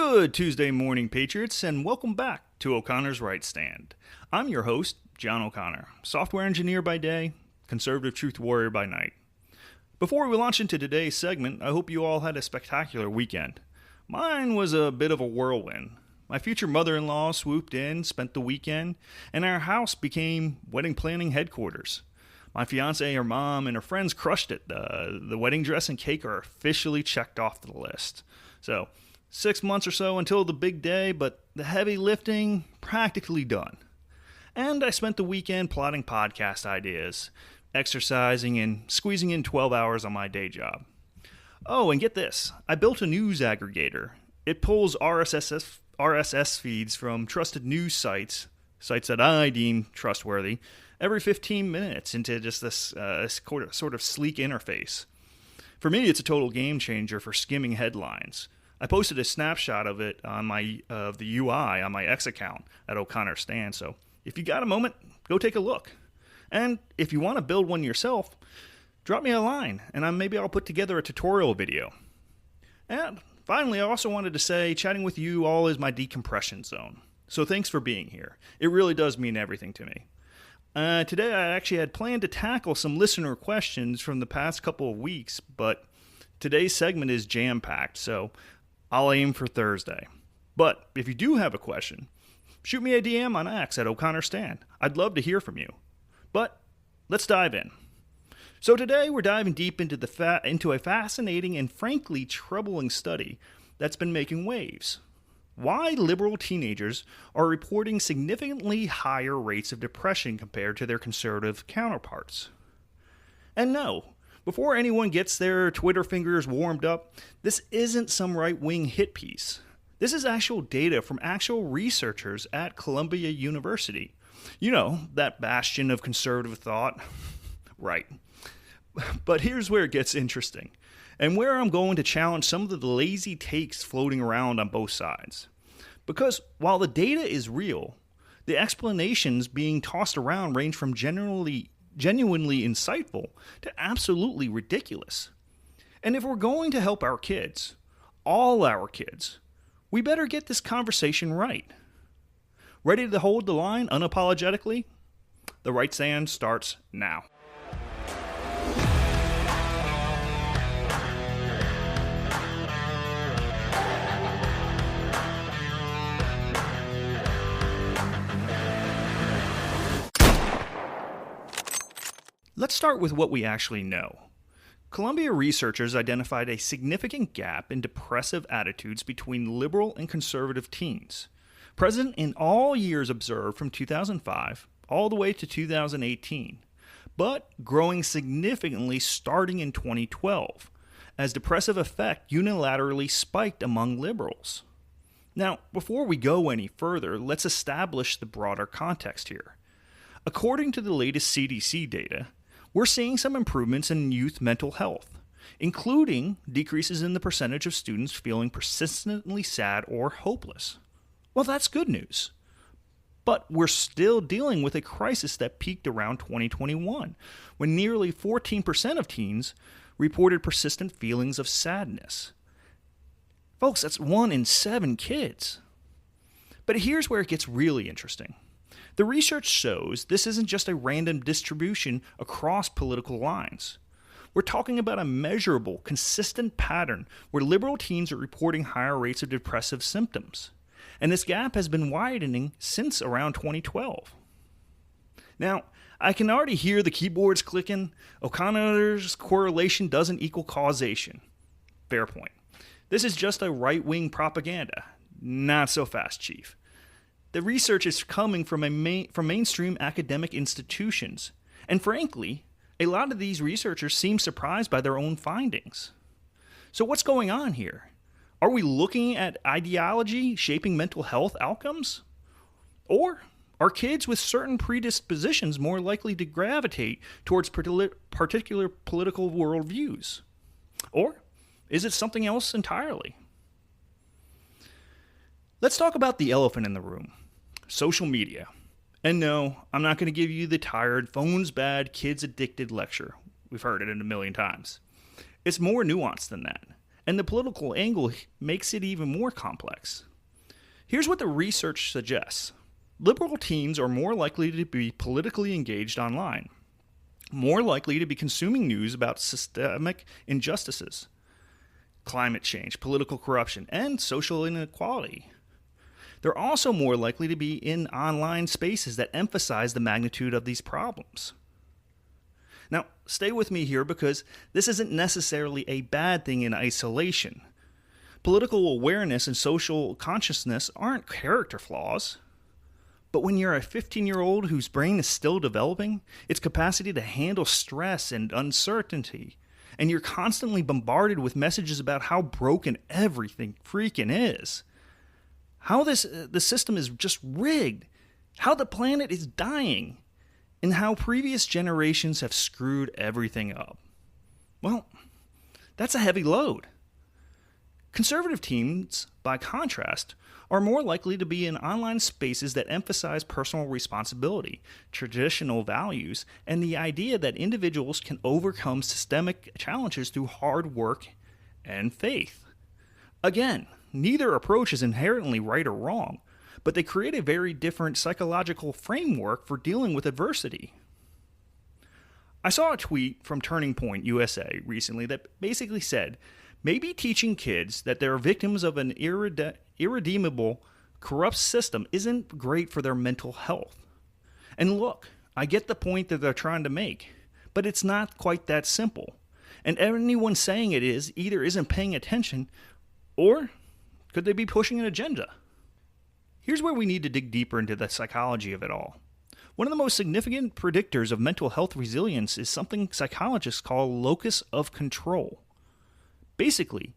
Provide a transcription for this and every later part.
Good Tuesday morning, Patriots, and welcome back to O'Connor's Right Stand. I'm your host, John O'Connor, software engineer by day, conservative truth warrior by night. Before we launch into today's segment, I hope you all had a spectacular weekend. Mine was a bit of a whirlwind. My future mother-in-law swooped in, spent the weekend, and our house became wedding planning headquarters. My fiancée, her mom, and her friends crushed it. The wedding dress and cake are officially checked off the list. So, 6 months or so until the big day, but the heavy lifting practically done. And I spent the weekend plotting podcast ideas, exercising, and squeezing in 12 hours on my day job. Oh, and get this, I built a news aggregator. It pulls RSS feeds from trusted news sites that I deem trustworthy, every 15 minutes into just this sort of sleek interface. For me, it's a total game changer for skimming headlines. I posted a snapshot of it on the UI on my X account at O'Connor Stand, so if you got a moment, go take a look. And if you want to build one yourself, drop me a line, and maybe I'll put together a tutorial video. And finally, I also wanted to say chatting with you all is my decompression zone. So thanks for being here. It really does mean everything to me. Today I actually had planned to tackle some listener questions from the past couple of weeks, but today's segment is jam-packed, so I'll aim for Thursday. But if you do have a question, shoot me a DM on X at O'Connor Stand. I'd love to hear from you. But let's dive in. So today we're diving deep into a fascinating and frankly troubling study that's been making waves. Why liberal teenagers are reporting significantly higher rates of depression compared to their conservative counterparts. And no, before anyone gets their Twitter fingers warmed up, this isn't some right-wing hit piece. This is actual data from actual researchers at Columbia University. You know, that bastion of conservative thought. Right. But here's where it gets interesting, and where I'm going to challenge some of the lazy takes floating around on both sides. Because while the data is real, the explanations being tossed around range from genuinely insightful to absolutely ridiculous. And if we're going to help our kids, all our kids, we better get this conversation right. Ready to hold the line unapologetically? The Right Stand starts now. Let's start with what we actually know. Columbia researchers identified a significant gap in depressive attitudes between liberal and conservative teens, present in all years observed from 2005 all the way to 2018, but growing significantly starting in 2012, as depressive affect unilaterally spiked among liberals. Now, before we go any further, let's establish the broader context here. According to the latest CDC data, we're seeing some improvements in youth mental health, including decreases in the percentage of students feeling persistently sad or hopeless. Well, that's good news. But we're still dealing with a crisis that peaked around 2021, when nearly 14% of teens reported persistent feelings of sadness. Folks, that's 1 in 7 kids. But here's where it gets really interesting. The research shows this isn't just a random distribution across political lines. We're talking about a measurable, consistent pattern where liberal teens are reporting higher rates of depressive symptoms. And this gap has been widening since around 2012. Now, I can already hear the keyboards clicking. O'Connor's correlation doesn't equal causation. Fair point. This is just a right-wing propaganda. Not so fast, Chief. The research is coming from mainstream academic institutions, and frankly, a lot of these researchers seem surprised by their own findings. So what's going on here? Are we looking at ideology shaping mental health outcomes? Or are kids with certain predispositions more likely to gravitate towards particular political worldviews? Or is it something else entirely? Let's talk about the elephant in the room. Social media. And no, I'm not going to give you the tired, phones bad, kids addicted lecture. We've heard it a million times. It's more nuanced than that. and the political angle makes it even more complex. Here's what the research suggests. Liberal teens are more likely to be politically engaged online, more likely to be consuming news about systemic injustices, climate change, political corruption, and social inequality. They're also more likely to be in online spaces that emphasize the magnitude of these problems. Now, stay with me here because this isn't necessarily a bad thing in isolation. Political awareness and social consciousness aren't character flaws. But when you're a 15-year-old whose brain is still developing, its capacity to handle stress and uncertainty, and you're constantly bombarded with messages about how broken everything freaking is, how the system is just rigged, how the planet is dying, and how previous generations have screwed everything up. Well, that's a heavy load. Conservative teens, by contrast, are more likely to be in online spaces that emphasize personal responsibility, traditional values, and the idea that individuals can overcome systemic challenges through hard work and faith. Again, neither approach is inherently right or wrong, but they create a very different psychological framework for dealing with adversity. I saw a tweet from Turning Point USA recently that basically said, maybe teaching kids that they're victims of an irredeemable, corrupt system isn't great for their mental health. And look, I get the point that they're trying to make, but it's not quite that simple. And anyone saying it is either isn't paying attention, or could they be pushing an agenda? Here's where we need to dig deeper into the psychology of it all. One of the most significant predictors of mental health resilience is something psychologists call locus of control. Basically,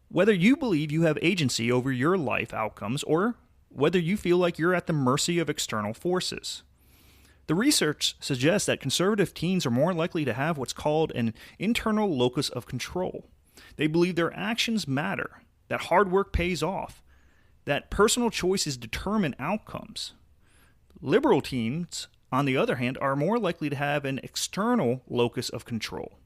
whether you believe you have agency over your life outcomes or whether you feel like you're at the mercy of external forces. The research suggests that conservative teens are more likely to have what's called an internal locus of control. They believe their actions matter, that hard work pays off, that personal choices determine outcomes. Liberal teens, on the other hand, are more likely to have an external locus of control.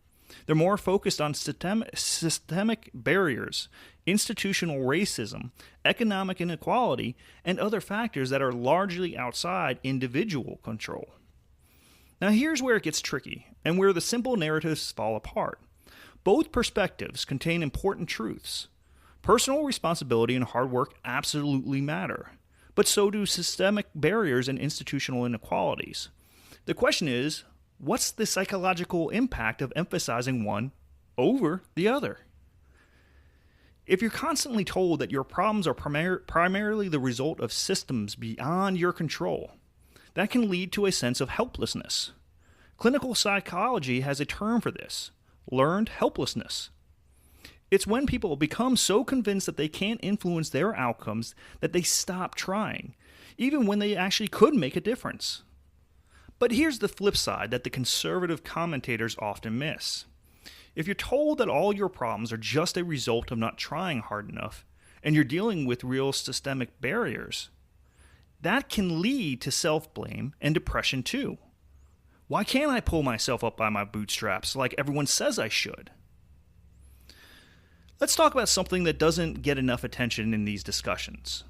They're more focused on systemic barriers, institutional racism, economic inequality, and other factors that are largely outside individual control. Now here's where it gets tricky, and where the simple narratives fall apart. Both perspectives contain important truths. Personal responsibility and hard work absolutely matter, but so do systemic barriers and institutional inequalities. The question is, what's the psychological impact of emphasizing one over the other? If you're constantly told that your problems are primarily the result of systems beyond your control, that can lead to a sense of helplessness. Clinical psychology has a term for this: learned helplessness. It's when people become so convinced that they can't influence their outcomes that they stop trying, even when they actually could make a difference. But here's the flip side that the conservative commentators often miss. If you're told that all your problems are just a result of not trying hard enough, and you're dealing with real systemic barriers, that can lead to self-blame and depression too. Why can't I pull myself up by my bootstraps like everyone says I should? Let's talk about something that doesn't get enough attention in these discussions: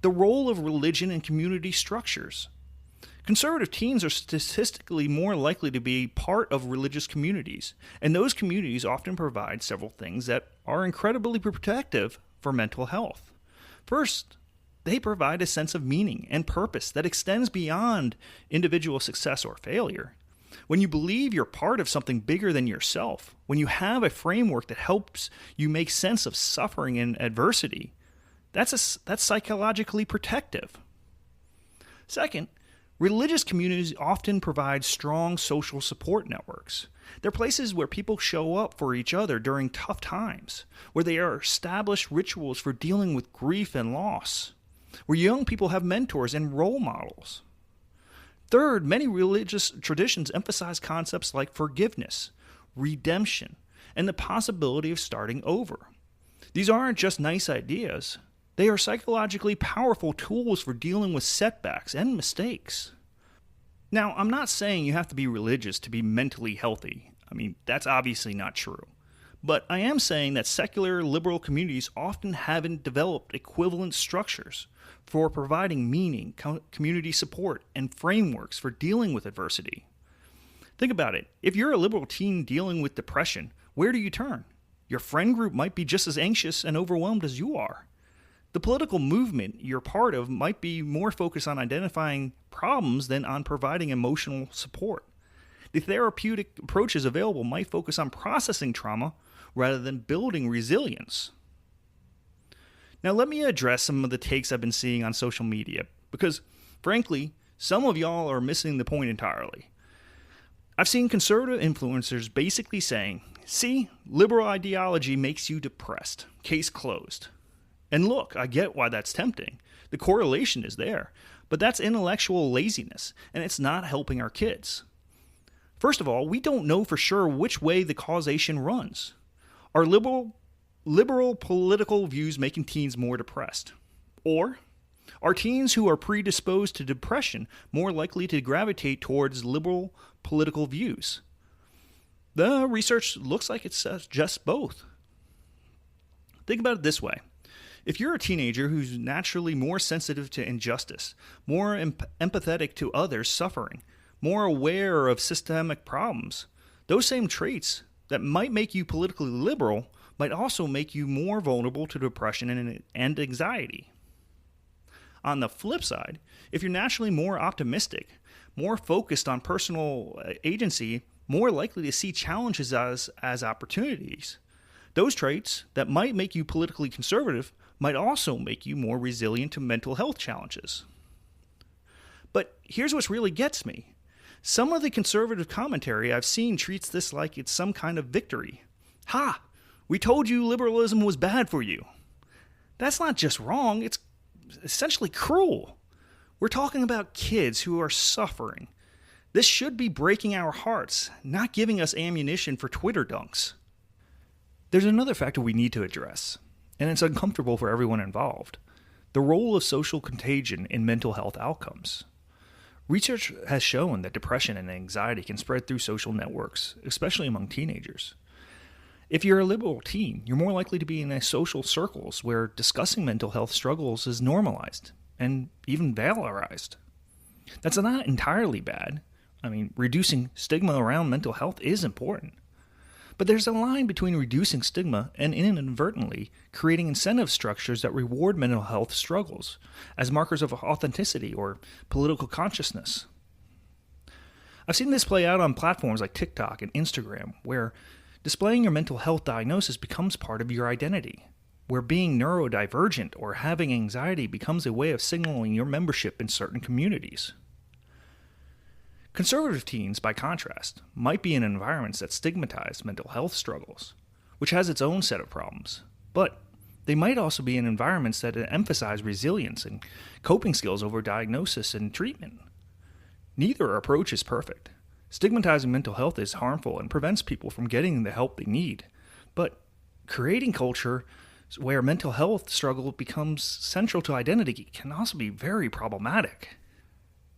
the role of religion and community structures. Conservative teens are statistically more likely to be part of religious communities, and those communities often provide several things that are incredibly protective for mental health. First, they provide a sense of meaning and purpose that extends beyond individual success or failure. When you believe you're part of something bigger than yourself, when you have a framework that helps you make sense of suffering and adversity, that's psychologically protective. Second, religious communities often provide strong social support networks. They're places where people show up for each other during tough times, where there are established rituals for dealing with grief and loss, where young people have mentors and role models. Third, many religious traditions emphasize concepts like forgiveness, redemption, and the possibility of starting over. These aren't just nice ideas. They are psychologically powerful tools for dealing with setbacks and mistakes. Now, I'm not saying you have to be religious to be mentally healthy. That's obviously not true. But I am saying that secular liberal communities often haven't developed equivalent structures for providing meaning, community support, and frameworks for dealing with adversity. Think about it. If you're a liberal teen dealing with depression, where do you turn? Your friend group might be just as anxious and overwhelmed as you are. The political movement you're part of might be more focused on identifying problems than on providing emotional support. The therapeutic approaches available might focus on processing trauma rather than building resilience. Now, let me address some of the takes I've been seeing on social media, because, frankly, some of y'all are missing the point entirely. I've seen conservative influencers basically saying, see, liberal ideology makes you depressed. Case closed. And look, I get why that's tempting. The correlation is there. But that's intellectual laziness, and it's not helping our kids. First of all, we don't know for sure which way the causation runs. Are liberal political views making teens more depressed? Or are teens who are predisposed to depression more likely to gravitate towards liberal political views? The research looks like it suggests both. Think about it this way. If you're a teenager who's naturally more sensitive to injustice, more empathetic to others suffering, more aware of systemic problems, those same traits that might make you politically liberal might also make you more vulnerable to depression and anxiety. On the flip side, if you're naturally more optimistic, more focused on personal agency, more likely to see challenges as opportunities, those traits that might make you politically conservative might also make you more resilient to mental health challenges. But here's what really gets me. Some of the conservative commentary I've seen treats this like it's some kind of victory. Ha! We told you liberalism was bad for you. That's not just wrong, it's essentially cruel. We're talking about kids who are suffering. This should be breaking our hearts, not giving us ammunition for Twitter dunks. There's another factor we need to address, and it's uncomfortable for everyone involved: the role of social contagion in mental health outcomes. Research has shown that depression and anxiety can spread through social networks, especially among teenagers. If you're a liberal teen, you're more likely to be in social circles where discussing mental health struggles is normalized and even valorized. That's not entirely bad. Reducing stigma around mental health is important. But there's a line between reducing stigma and inadvertently creating incentive structures that reward mental health struggles as markers of authenticity or political consciousness. I've seen this play out on platforms like TikTok and Instagram, where displaying your mental health diagnosis becomes part of your identity, where being neurodivergent or having anxiety becomes a way of signaling your membership in certain communities. Conservative teens, by contrast, might be in environments that stigmatize mental health struggles, which has its own set of problems, but they might also be in environments that emphasize resilience and coping skills over diagnosis and treatment. Neither approach is perfect. Stigmatizing mental health is harmful and prevents people from getting the help they need, but creating culture where mental health struggle becomes central to identity can also be very problematic.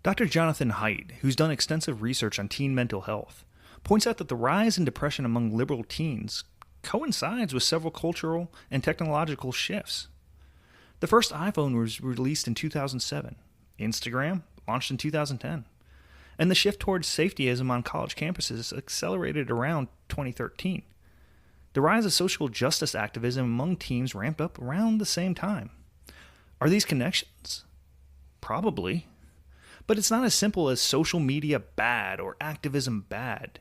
Dr. Jonathan Haidt, who's done extensive research on teen mental health, points out that the rise in depression among liberal teens coincides with several cultural and technological shifts. The first iPhone was released in 2007, Instagram launched in 2010, and the shift towards safetyism on college campuses accelerated around 2013. The rise of social justice activism among teens ramped up around the same time. Are these connections? Probably. But it's not as simple as social media bad or activism bad.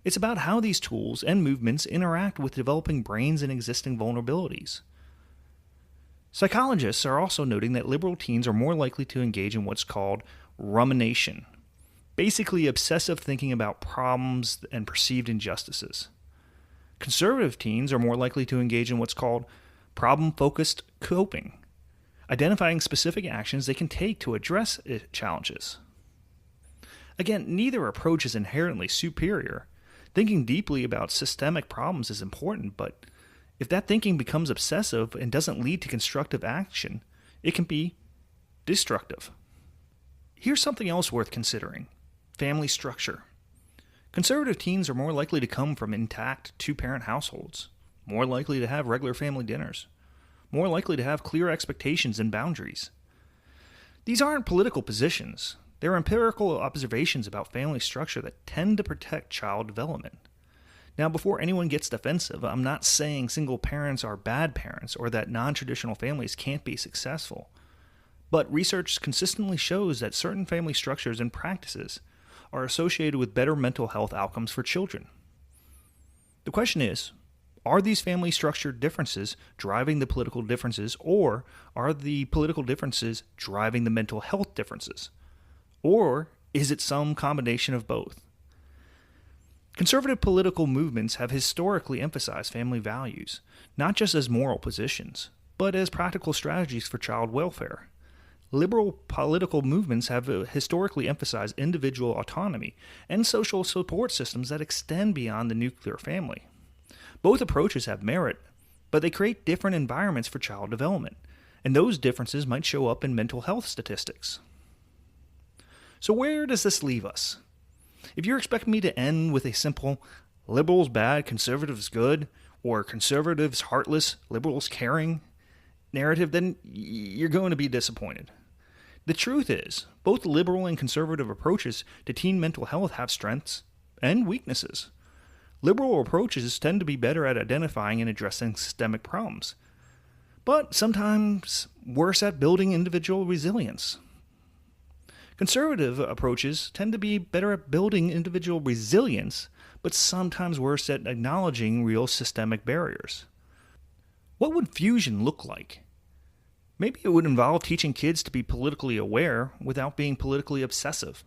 It's about how these tools and movements interact with developing brains and existing vulnerabilities. Psychologists are also noting that liberal teens are more likely to engage in what's called rumination, basically obsessive thinking about problems and perceived injustices. Conservative teens are more likely to engage in what's called problem-focused coping, identifying specific actions they can take to address challenges. Again, neither approach is inherently superior. Thinking deeply about systemic problems is important, but if that thinking becomes obsessive and doesn't lead to constructive action, it can be destructive. Here's something else worth considering: family structure. Conservative teens are more likely to come from intact two-parent households. more likely to have regular family dinners, more likely to have clear expectations and boundaries. These aren't political positions. They're empirical observations about family structure that tend to protect child development. Now, before anyone gets defensive, I'm not saying single parents are bad parents or that non-traditional families can't be successful. But research consistently shows that certain family structures and practices are associated with better mental health outcomes for children. The question is, are these family structure differences driving the political differences, or are the political differences driving the mental health differences? Or is it some combination of both? Conservative political movements have historically emphasized family values, not just as moral positions, but as practical strategies for child welfare. Liberal political movements have historically emphasized individual autonomy and social support systems that extend beyond the nuclear family. Both approaches have merit, but they create different environments for child development, and those differences might show up in mental health statistics. So where does this leave us? If you're expecting me to end with a simple liberals bad, conservatives good, or conservatives heartless, liberals caring narrative, then you're going to be disappointed. The truth is, both liberal and conservative approaches to teen mental health have strengths and weaknesses. Liberal approaches tend to be better at identifying and addressing systemic problems, but sometimes worse at building individual resilience. Conservative approaches tend to be better at building individual resilience, but sometimes worse at acknowledging real systemic barriers. What would fusion look like? Maybe it would involve teaching kids to be politically aware without being politically obsessive.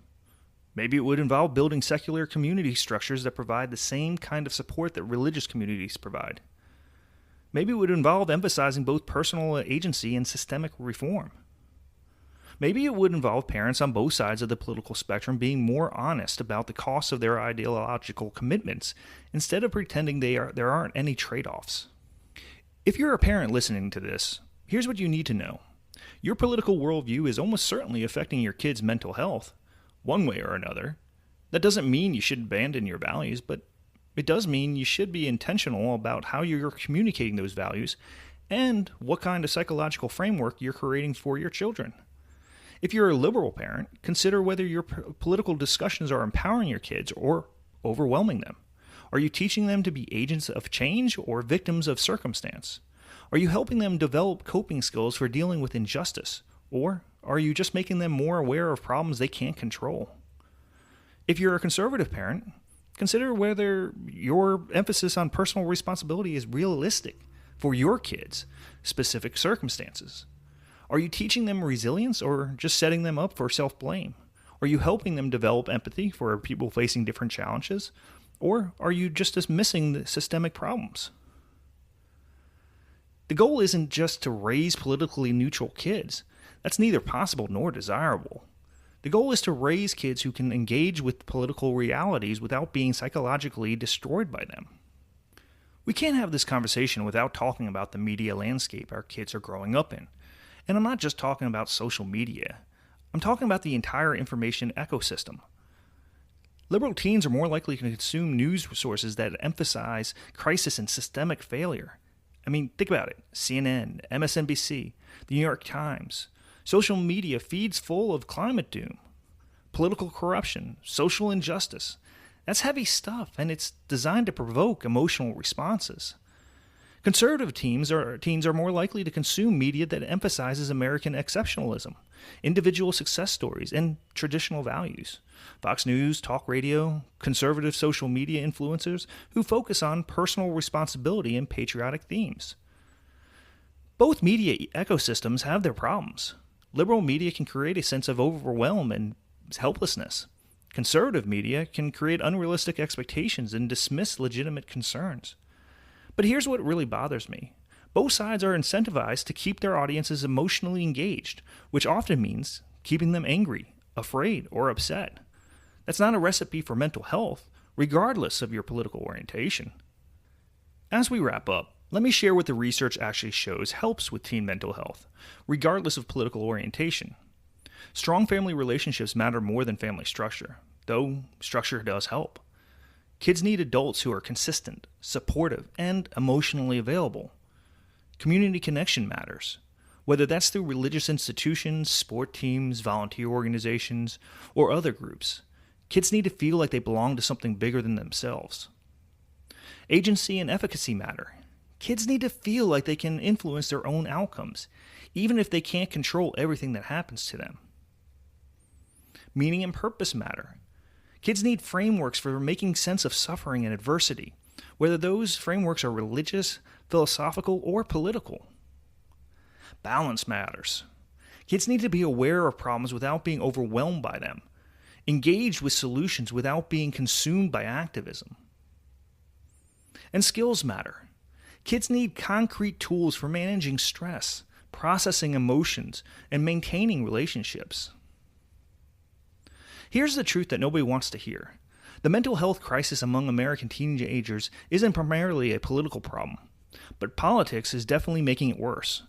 Maybe it would involve building secular community structures that provide the same kind of support that religious communities provide. Maybe it would involve emphasizing both personal agency and systemic reform. Maybe it would involve parents on both sides of the political spectrum being more honest about the costs of their ideological commitments instead of pretending there aren't any trade-offs. If you're a parent listening to this, here's what you need to know. Your political worldview is almost certainly affecting your kids' mental health, one way or another. That doesn't mean you should abandon your values, but it does mean you should be intentional about how you're communicating those values and what kind of psychological framework you're creating for your children. If you're a liberal parent, consider whether your political discussions are empowering your kids or overwhelming them. Are you teaching them to be agents of change or victims of circumstance? Are you helping them develop coping skills for dealing with injustice? Or are you just making them more aware of problems they can't control? If you're a conservative parent, consider whether your emphasis on personal responsibility is realistic for your kids' specific circumstances. Are you teaching them resilience or just setting them up for self-blame? Are you helping them develop empathy for people facing different challenges? Or are you just dismissing the systemic problems? The goal isn't just to raise politically neutral kids. That's neither possible nor desirable. The goal is to raise kids who can engage with political realities without being psychologically destroyed by them. We can't have this conversation without talking about the media landscape our kids are growing up in. And I'm not just talking about social media. I'm talking about the entire information ecosystem. Liberal teens are more likely to consume news sources that emphasize crisis and systemic failure. I mean, think about it. CNN, MSNBC, the New York Times. Social media feeds full of climate doom, political corruption, social injustice. That's heavy stuff, and it's designed to provoke emotional responses. Conservative teens are more likely to consume media that emphasizes American exceptionalism, individual success stories, and traditional values. Fox News, talk radio, conservative social media influencers who focus on personal responsibility and patriotic themes. Both media ecosystems have their problems. Liberal media can create a sense of overwhelm and helplessness. Conservative media can create unrealistic expectations and dismiss legitimate concerns. But here's what really bothers me. Both sides are incentivized to keep their audiences emotionally engaged, which often means keeping them angry, afraid, or upset. That's not a recipe for mental health, regardless of your political orientation. As we wrap up, let me share what the research actually shows helps with teen mental health, regardless of political orientation. Strong family relationships matter more than family structure, though structure does help. Kids need adults who are consistent, supportive, and emotionally available. Community connection matters, whether that's through religious institutions, sport teams, volunteer organizations, or other groups. Kids need to feel like they belong to something bigger than themselves. Agency and efficacy matter. Kids need to feel like they can influence their own outcomes, even if they can't control everything that happens to them. Meaning and purpose matter. Kids need frameworks for making sense of suffering and adversity, whether those frameworks are religious, philosophical, or political. Balance matters. Kids need to be aware of problems without being overwhelmed by them, engaged with solutions without being consumed by activism. And skills matter. Kids need concrete tools for managing stress, processing emotions, and maintaining relationships. Here's the truth that nobody wants to hear. The mental health crisis among American teenagers isn't primarily a political problem, but politics is definitely making it worse.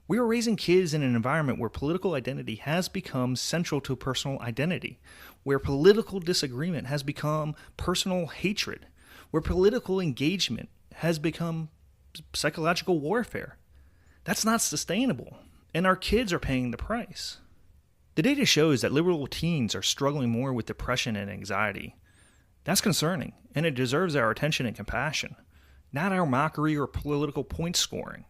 We are raising kids in an environment where political identity has become central to personal identity, where political disagreement has become personal hatred, where political engagement has become psychological warfare. That's not sustainable, and our kids are paying the price. The data shows that liberal teens are struggling more with depression and anxiety. That's concerning, and it deserves our attention and compassion, not our mockery or political point scoring.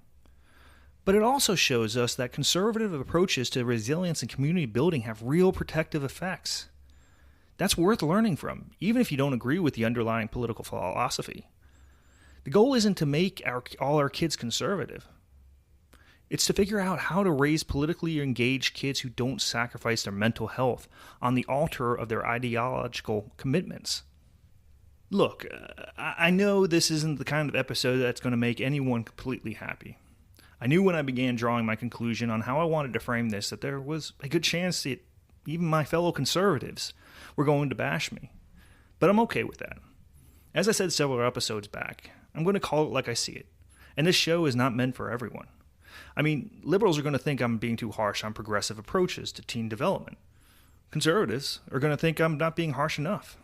But it also shows us that conservative approaches to resilience and community building have real protective effects. That's worth learning from, even if you don't agree with the underlying political philosophy. The goal isn't to make all our kids conservative. It's to figure out how to raise politically engaged kids who don't sacrifice their mental health on the altar of their ideological commitments. Look, I know this isn't the kind of episode that's going to make anyone completely happy. I knew when I began drawing my conclusion on how I wanted to frame this that there was a good chance that even my fellow conservatives were going to bash me. But I'm okay with that. As I said several episodes back, I'm going to call it like I see it. And this show is not meant for everyone. I mean, liberals are going to think I'm being too harsh on progressive approaches to teen development. Conservatives are going to think I'm not being harsh enough.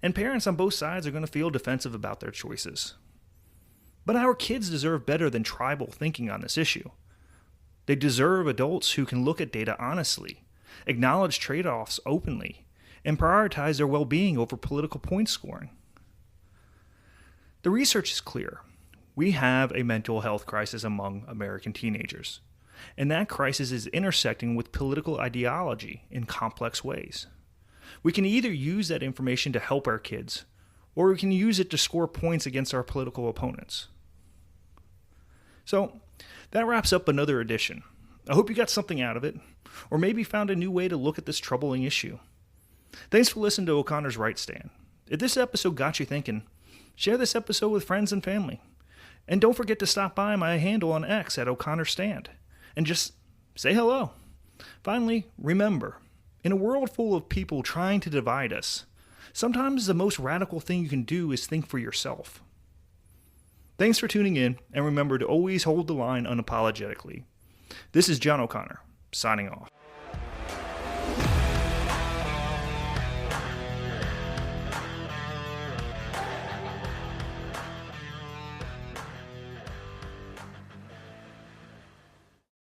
And parents on both sides are going to feel defensive about their choices. But our kids deserve better than tribal thinking on this issue. They deserve adults who can look at data honestly, acknowledge trade-offs openly, and prioritize their well-being over political point scoring. The research is clear. We have a mental health crisis among American teenagers, and that crisis is intersecting with political ideology in complex ways. We can either use that information to help our kids, or we can use it to score points against our political opponents. So, that wraps up another edition. I hope you got something out of it, or maybe found a new way to look at this troubling issue. Thanks for listening to O'Connor's Right Stand. If this episode got you thinking, share this episode with friends and family. And don't forget to stop by my handle on X at O'Connor Stand and just say hello. Finally, remember, in a world full of people trying to divide us, sometimes the most radical thing you can do is think for yourself. Thanks for tuning in, and remember to always hold the line unapologetically. This is John O'Connor, signing off.